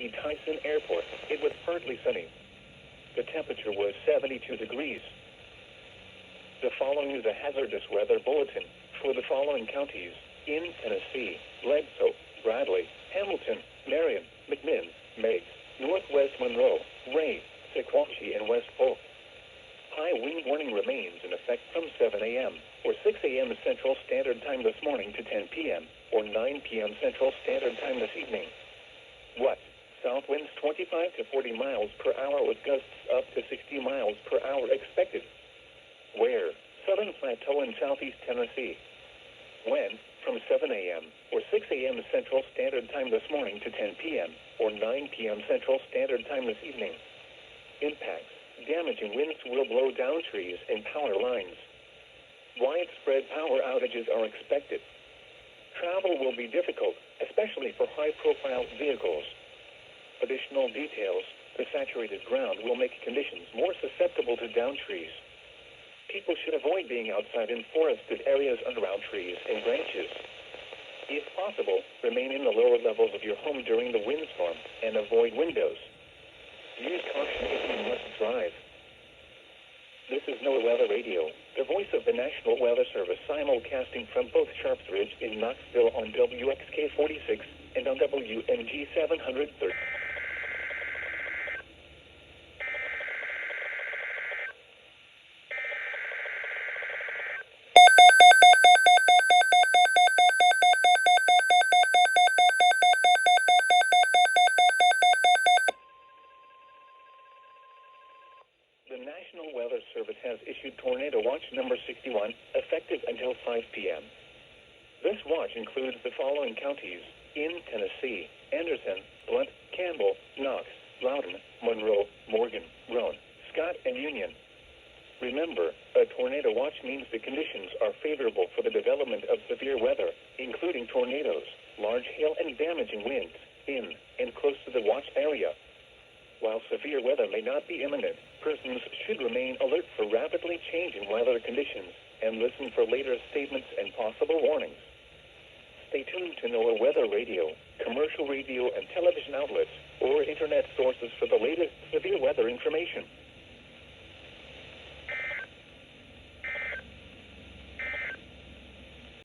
Kennedy Tyson Airport, it was partly sunny. The temperature was 72 degrees. The following is a hazardous weather bulletin for the following counties in Tennessee: Bledsoe, Bradley, Hamilton, Marion, McMinn, Meigs, Northwest Monroe, Ray, Sequatchie, and West Polk. High wind warning remains in effect from 7 a.m. or 6 a.m. Central Standard Time this morning to 10 p.m. or 9 p.m. Central Standard Time this evening. What? South winds 25 to 40 miles per hour with gusts up to 60 miles per hour expected. Where? Southern Plateau in southeast Tennessee. When? From 7 a.m. or 6 a.m. Central Standard Time this morning to 10 p.m. or 9 p.m. Central Standard Time this evening. Impacts. Damaging winds will blow down trees and power lines. Widespread power outages are expected. Travel will be difficult, especially for high-profile vehicles. Additional details: the saturated ground will make conditions more susceptible to down trees. People should avoid being outside in forested areas and around trees and branches. If possible, remain in the lower levels of your home during the windstorm and avoid windows. Use caution if you must drive. This is NOAA Weather Radio, the voice of the National Weather Service, simulcasting from both Sharps Ridge in Knoxville on WXK 46 and on WMG 730. The National Weather Service has issued Tornado Watch number 61, effective until 5 p.m. This watch includes the following counties in Tennessee: Anderson, Blount, Campbell, Knox, Loudoun, Monroe, Morgan, Roane, Scott, and Union. Remember, a tornado watch means the conditions are favorable for the development of severe weather, including tornadoes, large hail, and damaging winds in and close to the watch area. While severe weather may not be imminent, persons should remain alert for rapidly changing weather conditions and listen for later statements and possible warnings. Stay tuned to NOAA Weather Radio, commercial radio and television outlets, or internet sources for the latest severe weather information.